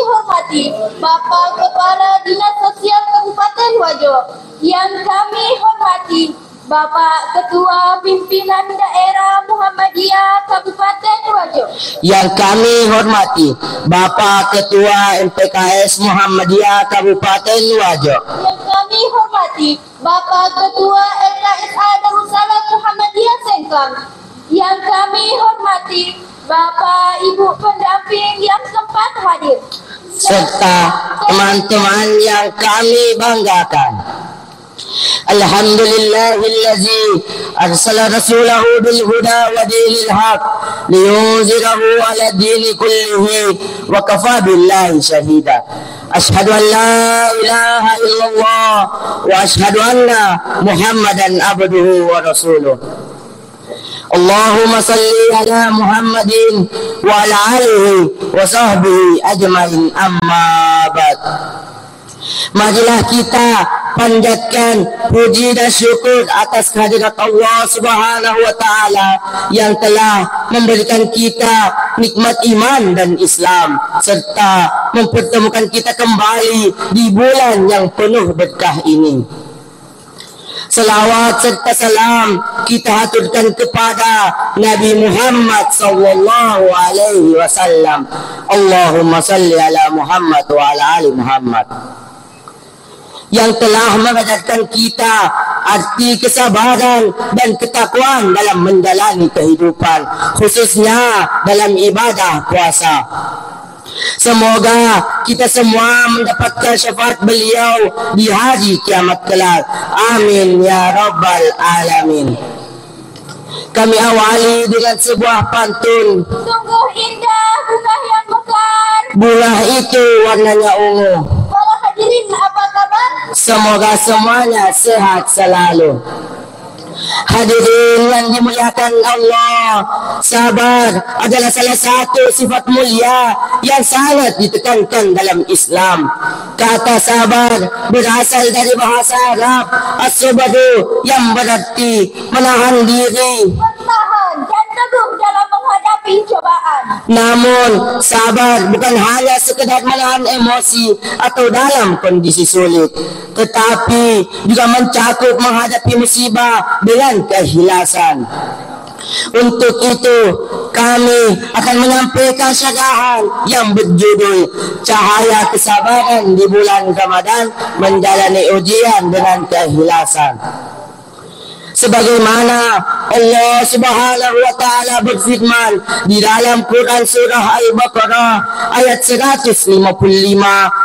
hormati Bapak Kepala Dinas Sosial Kabupaten Wajo. Yang kami hormati Bapak Ketua Pimpinan Daerah Muhammadiyah Kabupaten Wajo. Yang kami hormati Bapak Ketua MPKS Muhammadiyah Kabupaten Wajo. Yang kami hormati Bapak Ketua LKSA Darussalam Muhammadiyah Sengkang. Yang kami hormati Bapak Ibu pendamping yang sempat hadir, serta teman-teman yang kami banggakan. Alhamdulillahillazi arsala rasulahu bil huda wa dinil haq liyunzirahu ala dini kullihi wa kafa billahi syahida. Ashhadu an la ilaha illallah wa ashhadu anna Muhammadan abduhu wa rasuluh. Allahumma salli ala Muhammadin wa ala alihi wa sahbihi ajmain, amma ba'd. Marilah kita panjatkan puji dan syukur atas kehadirat Allah Subhanahu wa taala yang telah memberikan kita nikmat iman dan Islam serta mempertemukan kita kembali di bulan yang penuh berkah ini. Selawat serta salam kita haturkan kepada Nabi Muhammad sallallahu alaihi wasallam. Allahumma salli ala Muhammad wa ala ali Muhammad. Yang telah mengajarkan kita arti kesabaran dan ketakwaan dalam menjalani kehidupan, khususnya dalam ibadah puasa. Semoga kita semua mendapatkan syafaat beliau di hari kiamat kelak. Amin ya rabbal alamin. Kami awali dengan sebuah pantun. Sungguh indah bunga yang mekar, Bunga itu warnanya ungu. para hadirin apa kabar? Semoga semuanya sehat selalu. Hadirin yang dimuliakan Allah, sabar adalah salah satu sifat mulia yang sangat ditekankan dalam Islam. Kata sabar berasal dari bahasa Arab as-sabru yang berarti menahan diri, Bertahan dan teguh dalam menghadapi cobaan. namun sabar bukan hanya sekedar menahan emosi atau dalam kondisi sulit, tetapi juga mencakup menghadapi musibah dengan keikhlasan. Untuk itu kami akan menyampaikan syarahan yang berjudul Cahaya Kesabaran di Bulan Ramadan Menjalani Ujian dengan Keikhlasan. Sebagaimana Allah Subhanahu wa taala berfirman di dalam Quran surah Al-Baqarah ayat 155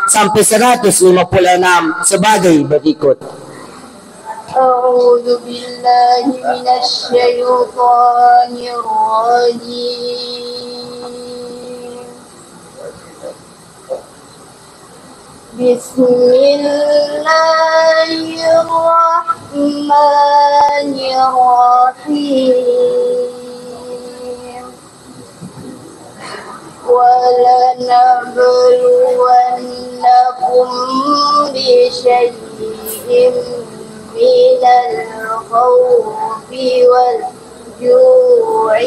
sampai 156 sebagai berikut. A'udzu billahi minasy syaithanir rajim. Bismillahirrahmanirrahim. وَلَنَبْلُوَنَّكُمْ بِشَيْءٍ مِّنَ الْخَوْفِ وَالْجُوعِ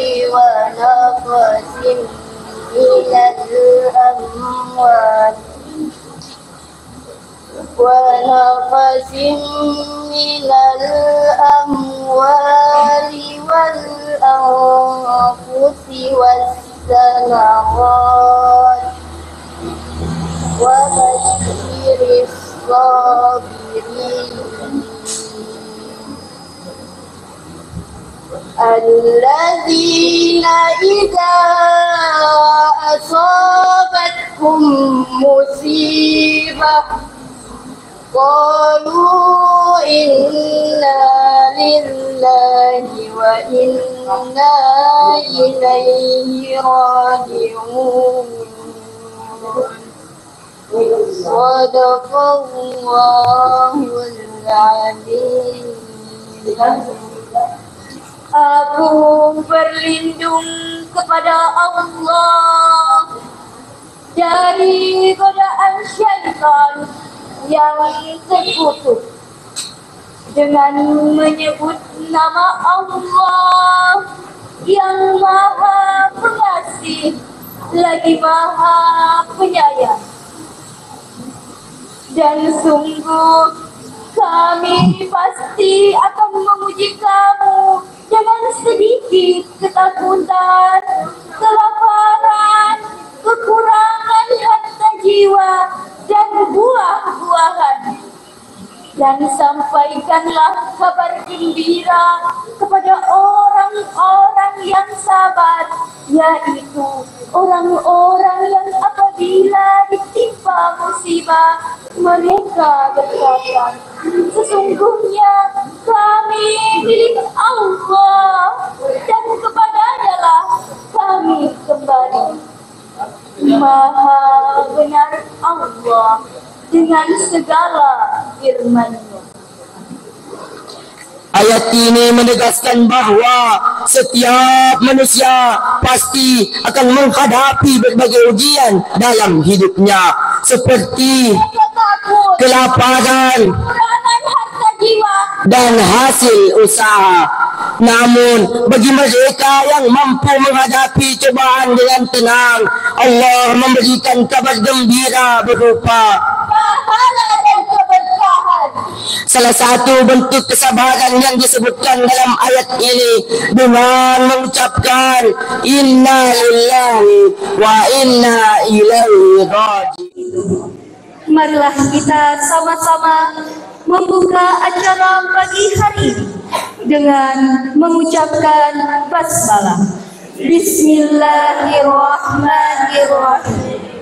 وَنَقْصٍ مِّنَ الْأَمْوَالِ وَالْأَنفُسِ وَالثَّمَرَاتِ وَبَشِّرِ الصَّابِرِينَ الَّذِينَ إِذَا أَصَابَتْهُم مُّصِيبَةٌ قالوا إنا لله وإنا إليه راجعون صدق الله العظيم. Aku berlindung kepada Allah dari godaan syaitan yang terkutuk dengan menyebut nama Allah yang Maha Pengasih lagi Maha Penyayang. Dan sungguh kami pasti akan memuji kamu. Jangan sedikit ketakutan, kelaparan, kekurangan harta jiwa, dan buah-buahan. Dan sampaikanlah kabar gembira kepada orang-orang yang sabar, yaitu orang-orang yang apabila ditimpa musibah, mereka berkata, sesungguhnya kami milik Allah dan kepadanya lah kami kembali. Maha benar Allah dengan segala firman-Nya. Ayat ini menegaskan bahawa setiap manusia pasti akan menghadapi berbagai ujian dalam hidupnya, seperti kelaparan, Kekurangan harta jiwa, dan hasil usaha. Namun bagi mereka yang mampu menghadapi cobaan dengan tenang, Allah memberikan kabar gembira berupa pahala dan keberkahan. salah satu bentuk kesabaran yang disebutkan dalam ayat ini dengan mengucapkan inna lillahi wa inna ilaihi raji'un. Marilah kita sama-sama membuka acara pagi hari ini dengan mengucapkan basmalah. Bismillahirrahmanirrahim.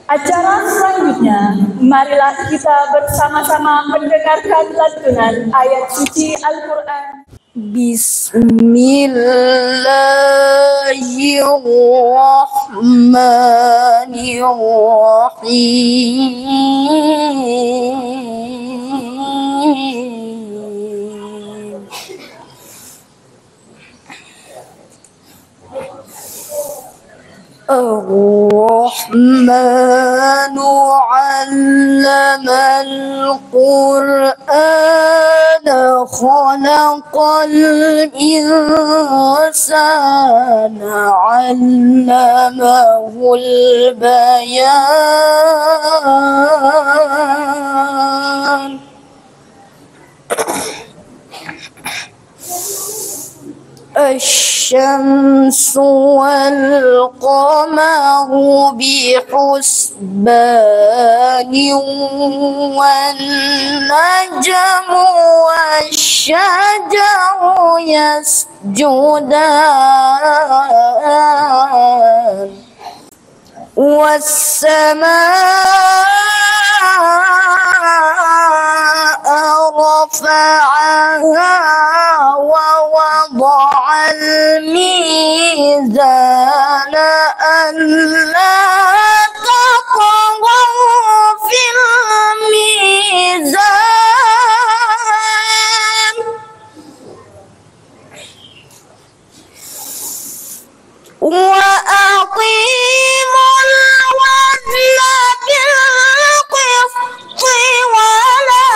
Acara selanjutnya, marilah kita bersama-sama mendengarkan lantunan ayat suci Al-Quran. Bismillahirrahmanirrahim. Ar-Rahmanu 'allamal Qur'ana khalaqal insana 'allamahul bayan. الشمس والقمر بحسبان والنجم والشجر يسجدان والسماء رفعها ووضع الميزان ألا تطغوا في الميزان وأقيموا الوزن بالقسط ولا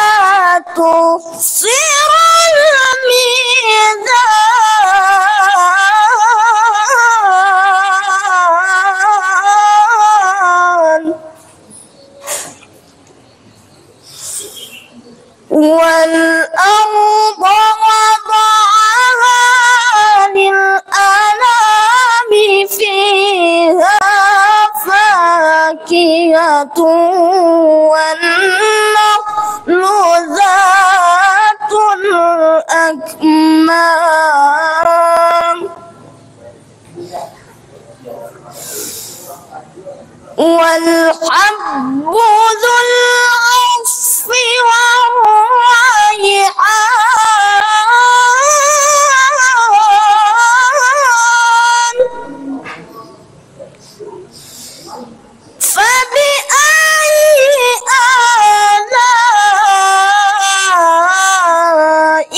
تخسروا الميزان والأرض وضعها للأنام فيها فاكهة والنخل ذات الأكمام والحب ذو العصف والريحان فبأي آلاء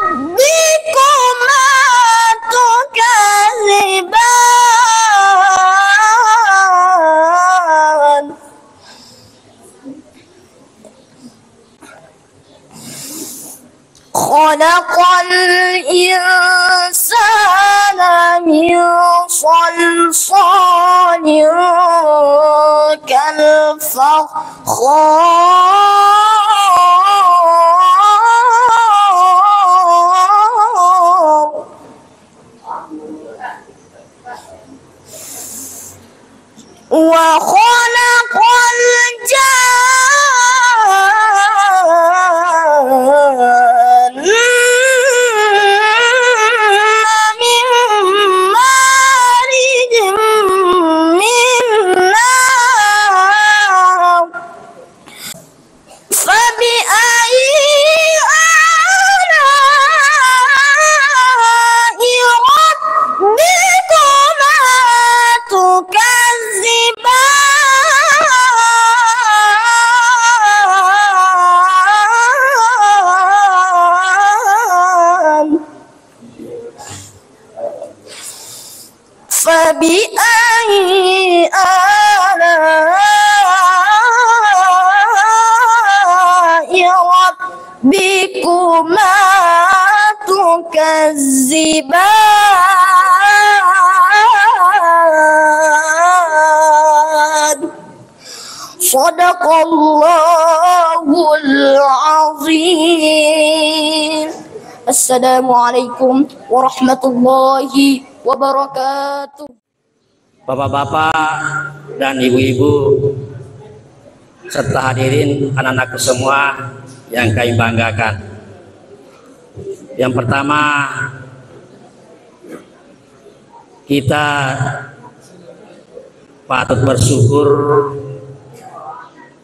ربكما تكذبان خلق الإنسان من صلصال كالفخار فخار وخلق الجان من مارج من نار فبأي آلاء ربكما تكذبان فبأي آلاء ربكما تكذبان صدق الله العظيم. Assalamualaikum warahmatullahi wabarakatuh. Bapak-bapak dan ibu-ibu serta hadirin anak-anakku semua yang kami banggakan. Yang pertama, kita patut bersyukur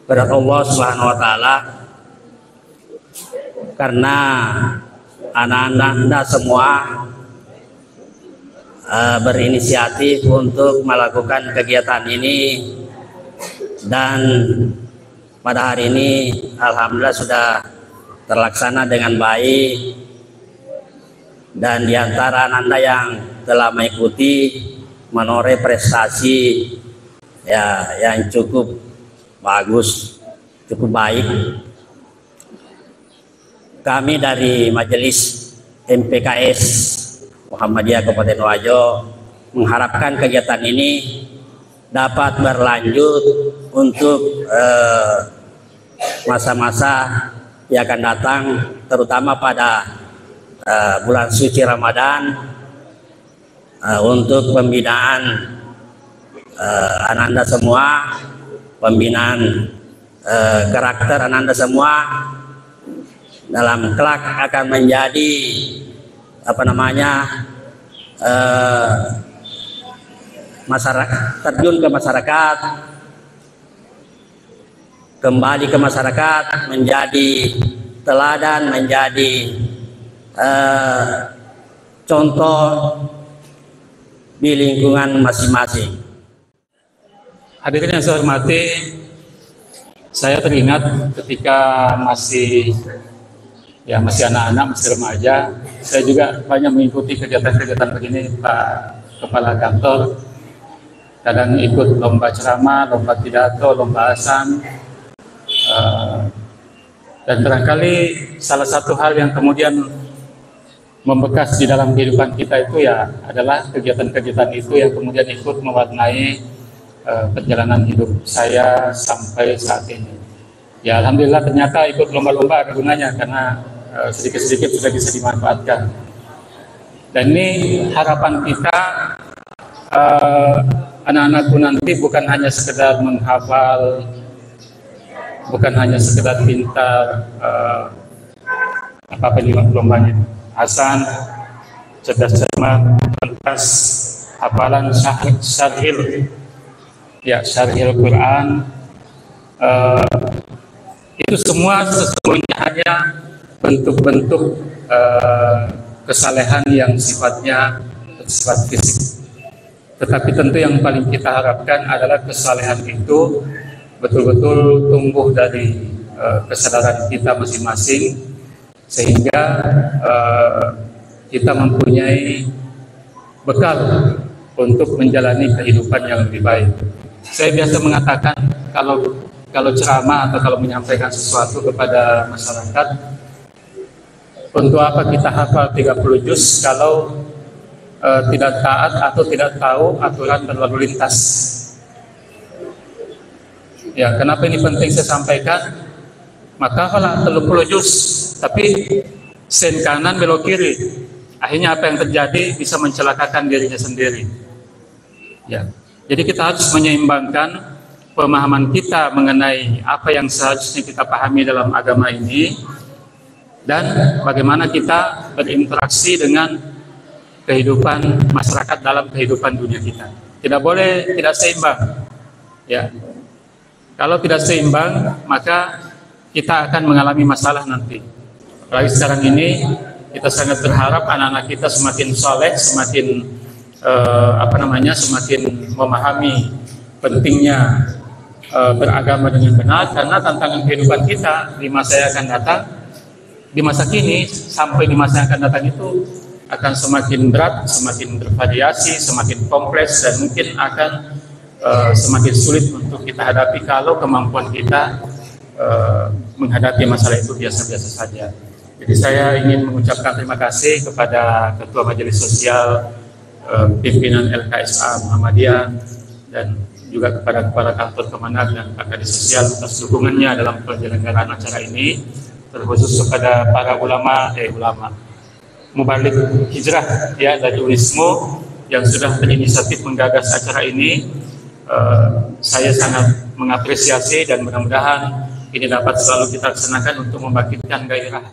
kepada Allah Subhanahu wa taala karena anak-anak semua berinisiatif untuk melakukan kegiatan ini, dan pada hari ini alhamdulillah sudah terlaksana dengan baik. Dan di antara anak-anak yang telah mengikuti menoreh prestasi ya yang cukup bagus, cukup baik. Kami dari Majelis MPKS Muhammadiyah Kabupaten Wajo mengharapkan kegiatan ini dapat berlanjut untuk masa-masa yang akan datang, terutama pada bulan suci Ramadan, untuk pembinaan anak-anak semua, pembinaan karakter anak-anak semua dalam kelak akan menjadi masyarakat, terjun ke masyarakat, kembali ke masyarakat, menjadi teladan, menjadi contoh di lingkungan masing-masing. Hadirin yang saya hormati, saya teringat ketika masih anak-anak, masih remaja, saya juga banyak mengikuti kegiatan-kegiatan begini, Pak Kepala Kantor. Kadang ikut lomba ceramah, lomba pidato, lomba azan, dan barangkali salah satu hal yang kemudian membekas di dalam kehidupan kita itu ya adalah kegiatan-kegiatan itu yang kemudian ikut mewarnai perjalanan hidup saya sampai saat ini. Ya alhamdulillah ternyata ikut lomba-lomba ada gunanya karena sedikit-sedikit sudah bisa dimanfaatkan. Dan ini harapan kita, anak-anakku nanti bukan hanya sekedar menghafal, bukan hanya sekedar pintar apa lombanya, hasan, cerdas cermat, tuntas, hafalan syarhil, ya syarhil Quran, itu semua sesungguhnya hanya bentuk-bentuk kesalehan yang sifatnya sifat fisik. Tetapi tentu yang paling kita harapkan adalah kesalehan itu betul-betul tumbuh dari kesadaran kita masing-masing, sehingga kita mempunyai bekal untuk menjalani kehidupan yang lebih baik. Saya biasa mengatakan kalau ceramah atau kalau menyampaikan sesuatu kepada masyarakat, untuk apa kita hafal 30 juz kalau tidak taat atau tidak tahu aturan berlalu lintas. Ya, kenapa ini penting saya sampaikan? Maka kalau 30 juz, tapi sen kanan belok kiri, akhirnya apa yang terjadi bisa mencelakakan dirinya sendiri. Ya, jadi kita harus menyeimbangkan pemahaman kita mengenai apa yang seharusnya kita pahami dalam agama ini dan bagaimana kita berinteraksi dengan kehidupan masyarakat dalam kehidupan dunia kita. Tidak boleh tidak seimbang. Ya, kalau tidak seimbang maka kita akan mengalami masalah nanti. Apalagi sekarang ini kita sangat berharap anak-anak kita semakin soleh, semakin semakin memahami pentingnya beragama dengan benar, karena tantangan kehidupan kita di masa yang akan datang, di masa kini sampai di masa yang akan datang itu akan semakin berat, semakin bervariasi, semakin kompleks, dan mungkin akan semakin sulit untuk kita hadapi kalau kemampuan kita menghadapi masalah itu biasa-biasa saja. Jadi saya ingin mengucapkan terima kasih kepada Ketua Majelis Sosial pimpinan LKSA Muhammadiyah dan juga kepada Kepala Kantor Kemenag dan Kadis Sosial atas dukungannya dalam penyelenggaraan acara ini, terkhusus kepada para ulama Mubalik Hijrah ya dari Unismo yang sudah berinisiatif menggagas acara ini. Saya sangat mengapresiasi dan mudah-mudahan ini dapat selalu kita laksanakan untuk membangkitkan gairah.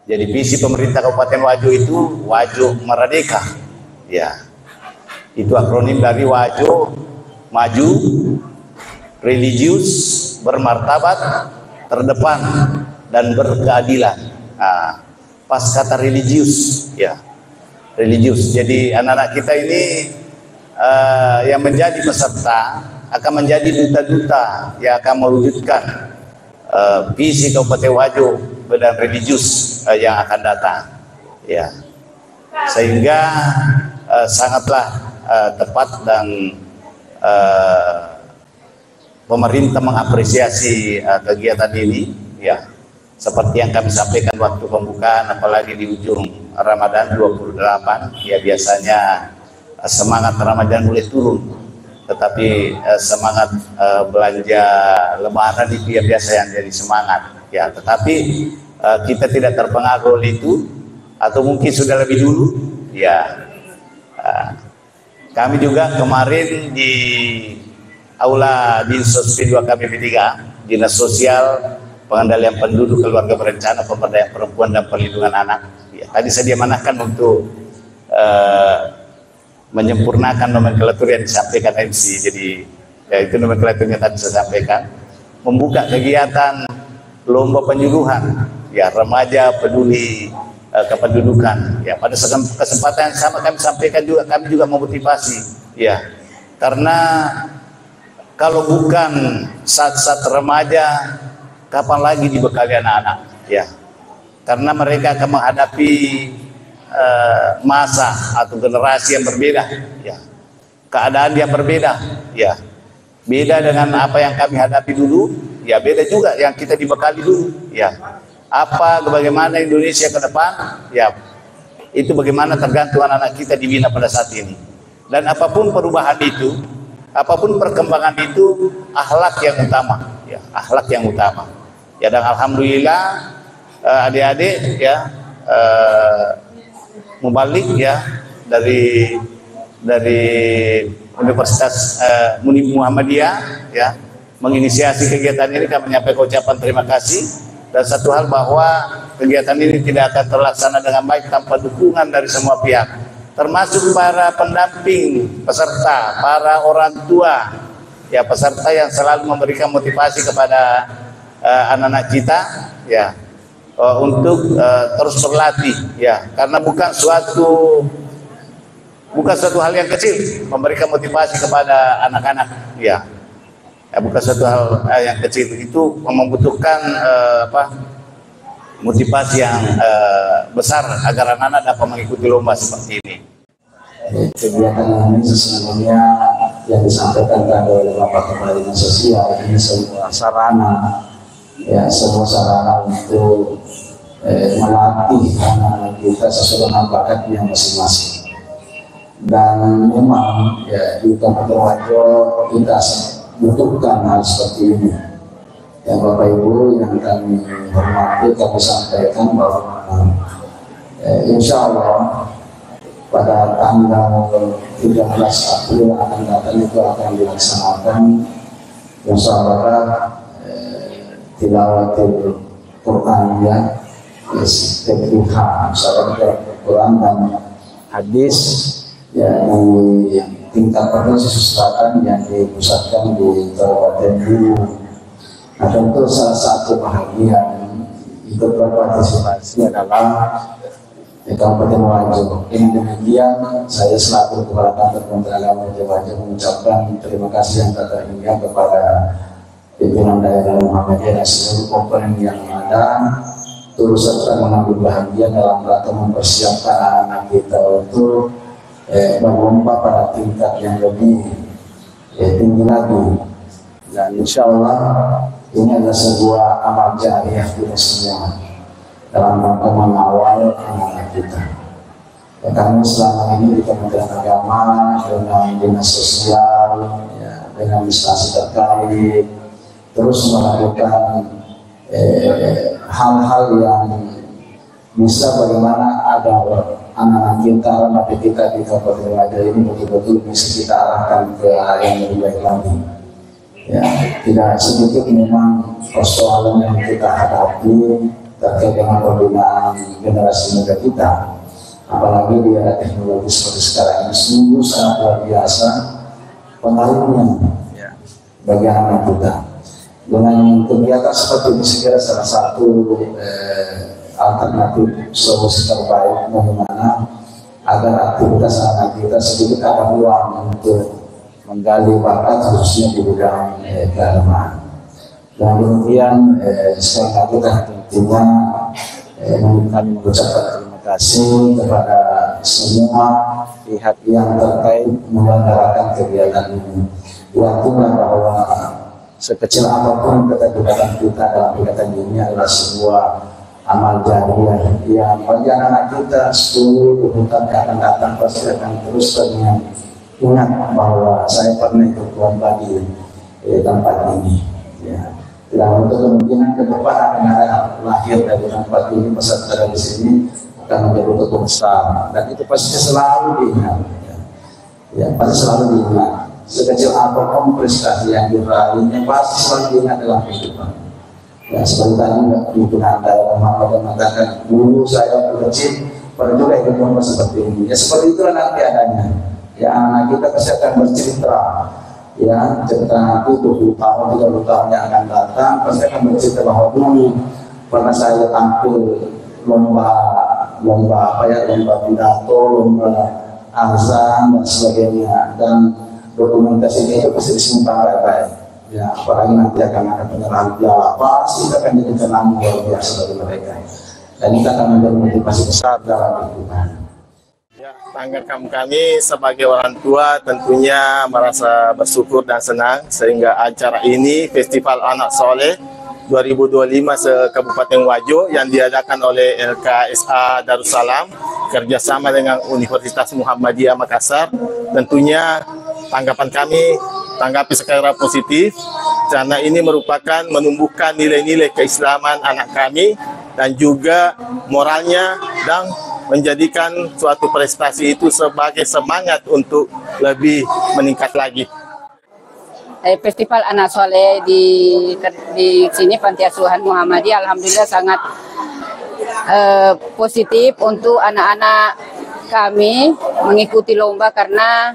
Jadi visi pemerintah Kabupaten Wajo itu Wajo Merdeka, ya. Itu akronim dari Wajo, maju, religius, bermartabat, terdepan, dan berkeadilan. Nah, pas kata religius, ya, religius. Jadi anak-anak kita ini yang menjadi peserta akan menjadi duta-duta yang akan mewujudkan visi Kabupaten Wajo dan religius yang akan datang, ya, sehingga sangatlah tepat dan pemerintah mengapresiasi kegiatan ini, ya, seperti yang kami sampaikan waktu pembukaan, apalagi di ujung Ramadan 28, ya biasanya semangat Ramadan mulai turun, tetapi semangat belanja Lebaran itu ya biasa yang jadi semangat, ya. Tetapi kita tidak terpengaruh oleh itu, atau mungkin sudah lebih dulu, ya. Kami juga kemarin di Aula Dinsos P2 KPP 3, Dinas Sosial Pengendalian Penduduk, Keluarga Berencana, Pemberdayaan Perempuan dan Perlindungan Anak, ya, tadi saya diamanahkan untuk menyempurnakan nomenklatur yang disampaikan MC. Jadi ya, itu nomenklaturnya tadi saya sampaikan, membuka kegiatan lomba penyuluhan, ya, remaja peduli kependudukan, ya. Pada kesempatan yang sama kami sampaikan juga, kami juga memotivasi, ya, karena kalau bukan saat-saat remaja, kapan lagi dibekali anak-anak, ya, karena mereka akan menghadapi masa atau generasi yang berbeda, ya, keadaan yang berbeda, ya, beda dengan apa yang kami hadapi dulu, ya, beda juga yang kita dibekali dulu, ya. Apa bagaimana Indonesia ke depan, ya, itu bagaimana tergantung anak-anak kita dibina pada saat ini. Dan apapun perubahan itu, apapun perkembangan itu, akhlak yang utama, ya, akhlak yang utama, ya. Dan alhamdulillah adik-adik, ya, Mubalik, ya, dari Universitas Muhammadiyah, ya, menginisiasi kegiatan ini. Kami menyampaikan ucapan terima kasih. Dan satu hal, bahwa kegiatan ini tidak akan terlaksana dengan baik tanpa dukungan dari semua pihak, termasuk para pendamping peserta, para orang tua, ya, peserta yang selalu memberikan motivasi kepada anak-anak kita, ya, untuk terus berlatih, ya, karena bukan suatu hal yang kecil memberikan motivasi kepada anak-anak, ya. Ya, bukan satu hal yang kecil, itu membutuhkan motivasi yang besar agar anak-anak dapat mengikuti lomba seperti ini. Kegiatan ini sesungguhnya yang disampaikan tadi oleh Bapak Kepala Dinas Sosial, ini semua sarana, ya, semua sarana untuk melatih anak-anak kita sesuai dengan bakatnya masing-masing. Dan memang, ya, di Kabupaten Wajo kita membutuhkan hal seperti ini. Ya Bapak Ibu yang kami hormati, kami sampaikan bahwa insya Allah pada tanggal 13 April akan datang itu akan dilaksanakan musyawarah tilawatil Quran ya, TPH, musyawarah Quran dan hadis ya di tingkat provinsi Selatan yang dipusatkan di Kabupaten Hulu. Nah tentu salah satu bahagian ikut berpartisipasi adalah Kabupaten Wajo. Dengan demikian saya selaku Kepala Kantor Kementerian Agama Wajo mengucapkan terima kasih yang tak terhingga kepada pimpinan daerah Muhammadiyah dan seluruh komponen yang ada turut serta mengambil bahagia dalam rangka mempersiapkan anak-anak kita untuk berlomba pada tingkat yang lebih tinggi lagi. Dan insya Allah ini adalah sebuah amal jariah kita semua dalam rangka mengawal anak-anak kita. Ya, kami selama ini di Kementerian Agama dengan dinas sosial, ya, dengan instansi terkait terus melakukan hal-hal yang bisa bagaimana ada anak-anak kita, anak kita di Kabupaten Wajo ini betul-betul bisa kita arahkan ke arah yang lebih baik lagi. Ya, tidak sedikit memang persoalan yang kita hadapi terkait dengan pembinaan generasi muda kita, apalagi di era teknologi seperti sekarang ini sungguh sangat luar biasa pengaruhnya bagi anak kita. Dengan kegiatan seperti ini segera salah satu alternatif solusi terbaik bagaimana agar aktivitas anak kita sedikit ada ruang untuk menggali bakat khususnya di bidang keagamaan. Dan kemudian sekali lagi tentunya kami mengucapkan terima kasih kepada semua pihak yang terkait menyelenggarakan kegiatan ini. Yakinlah bahwa sekecil apapun keterlibatan kita dalam kegiatan ini adalah sebuah amal jariah yang bagi anak kita 10 tahun akan datang pasti akan terus ingat bahwa saya pernah ikut lomba di tempat ini. Ya. Dan untuk kemungkinan ke depan akan ada lahir dari tempat ini, peserta dari sini akan menjadi tokoh besar dan itu pasti selalu diingat. Ya, pasti selalu diingat. Sekecil apapun prestasi yang diraihnya pasti selalu diingat dalam kehidupan. Ya, seperti tadi pimpinan daerah Muhammad mengatakan, dulu saya kecil pernah juga ikut lomba seperti ini. Ya seperti itulah nanti adanya. Ya anak kita pasti akan bercerita. Ya cerita nanti 20 tahun, 30 tahun yang akan datang pasti akan bercerita bahwa dulu pernah saya tampil lomba pidato, lomba azan dan sebagainya, dan dokumentasinya itu pasti disimpan baik-baik. Ya, apalagi nanti akan ada penyerahan piala, pasti akan jadi kenangan luar biasa bagi mereka. Dan itu akan menjadi motivasi besar dalam kehidupan. Ya, tanggapan kami sebagai orang tua tentunya merasa bersyukur dan senang sehingga acara ini Festival Anak Soleh 2025 se-Kabupaten Wajo yang diadakan oleh LKSA Darussalam kerjasama dengan Universitas Muhammadiyah Makassar. Tentunya tanggapan kami tanggapi secara positif karena ini merupakan menumbuhkan nilai-nilai keislaman anak kami dan juga moralnya dan menjadikan suatu prestasi itu sebagai semangat untuk lebih meningkat lagi. Festival Anak Soleh di sini Panti Asuhan Muhammadiyah alhamdulillah sangat positif untuk anak-anak kami mengikuti lomba karena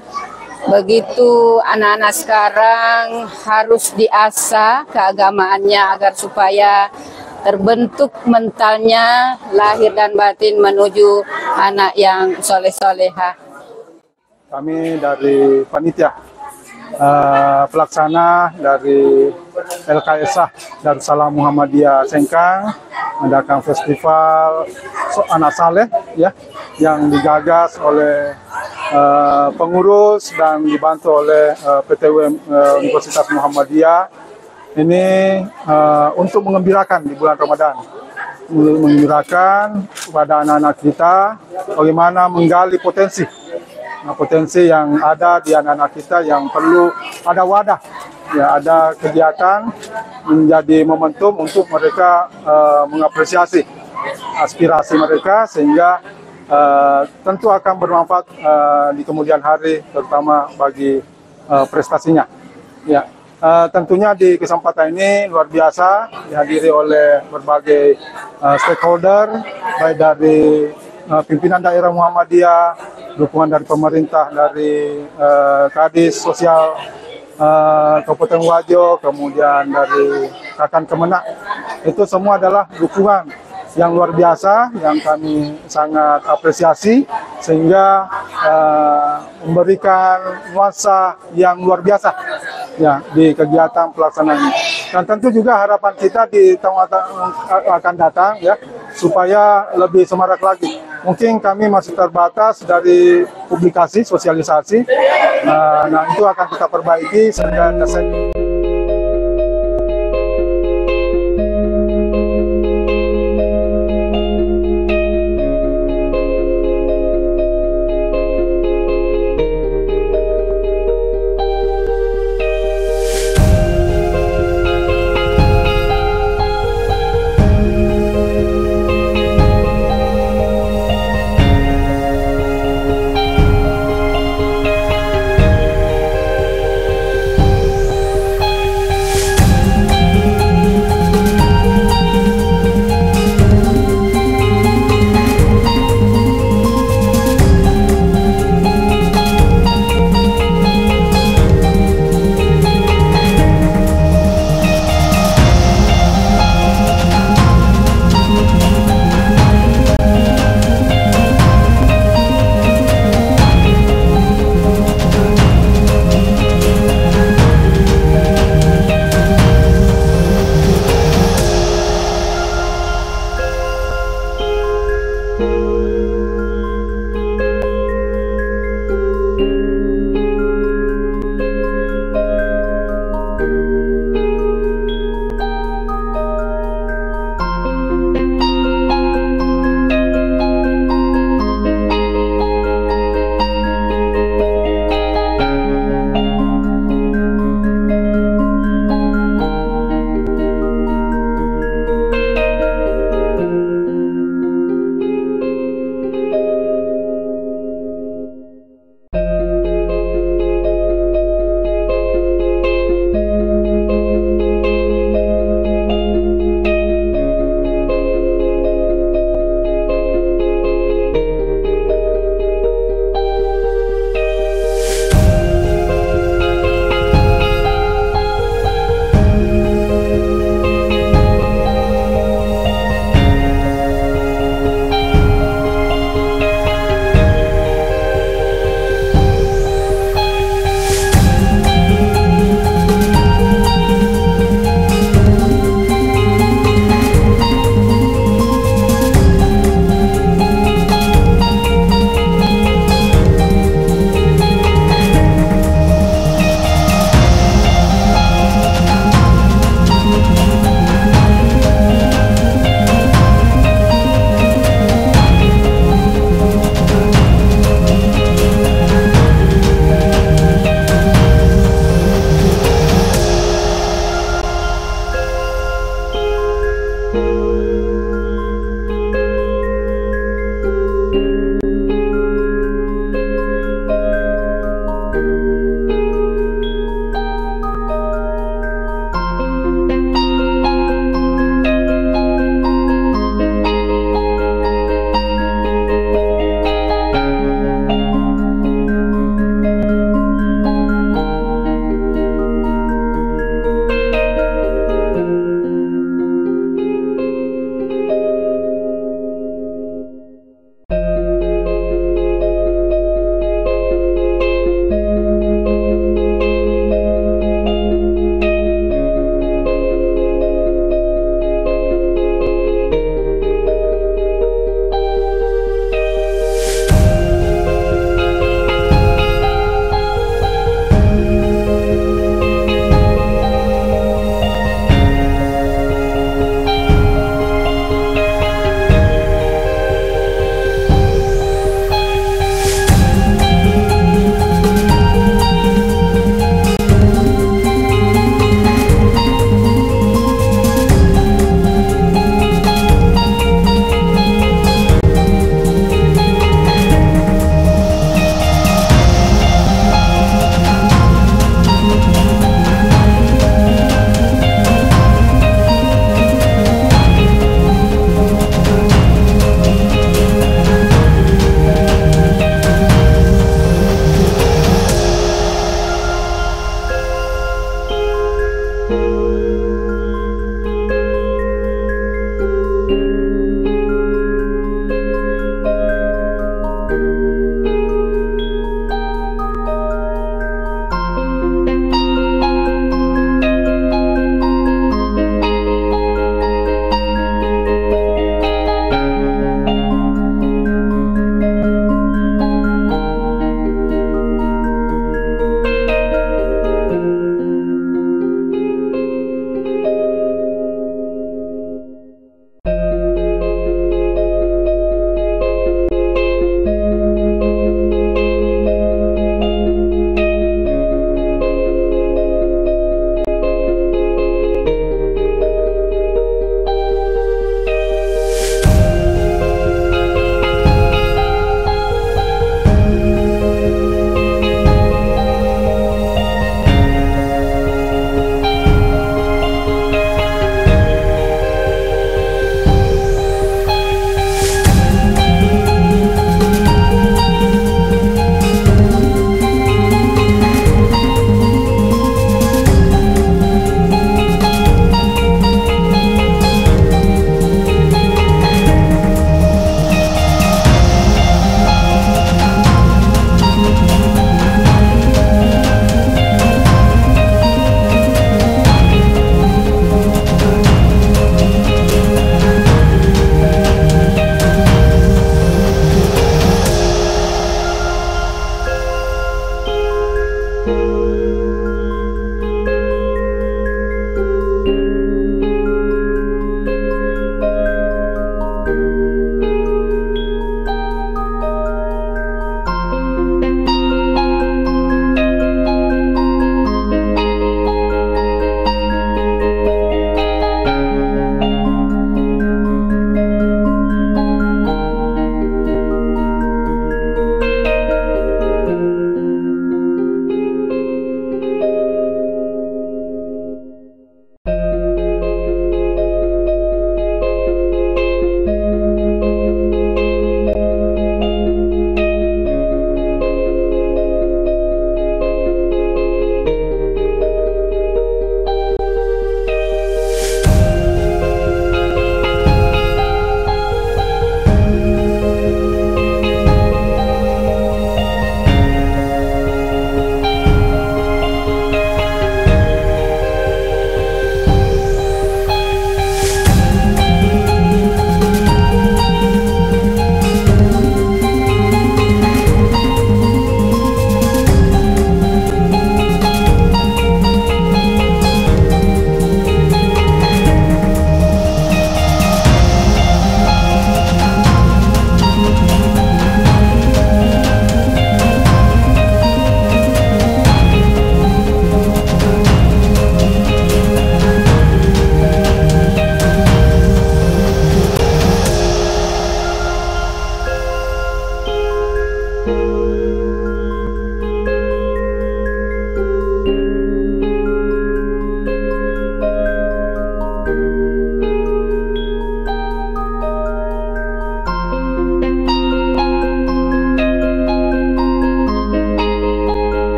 begitu anak-anak sekarang harus diasah keagamaannya agar supaya terbentuk mentalnya lahir dan batin menuju anak yang soleh-soleha. Kami dari panitia pelaksana dari LKSA Darussalam Muhammadiyah Sengkang mengadakan festival Anak Saleh ya yang digagas oleh pengurus dan dibantu oleh PTW Universitas Muhammadiyah. Ini untuk mengembirakan di bulan Ramadan, mengembirakan kepada anak-anak kita bagaimana menggali potensi yang ada di anak-anak kita yang perlu ada wadah ya ada kegiatan menjadi momentum untuk mereka mengapresiasi aspirasi mereka, sehingga tentu akan bermanfaat di kemudian hari, terutama bagi prestasinya. Ya, tentunya di kesempatan ini luar biasa dihadiri oleh berbagai stakeholder, baik dari pimpinan daerah Muhammadiyah, dukungan dari pemerintah, dari Kadis Sosial Kabupaten Wajo, kemudian dari Kakan Kemenak. Itu semua adalah dukungan yang luar biasa yang kami sangat apresiasi, sehingga memberikan nuansa yang luar biasa ya di kegiatan pelaksanaan ini. Dan tentu juga harapan kita di tahun akan datang ya, supaya lebih semarak lagi. Mungkin kami masih terbatas dari publikasi, sosialisasi. Nah, itu akan kita perbaiki sehingga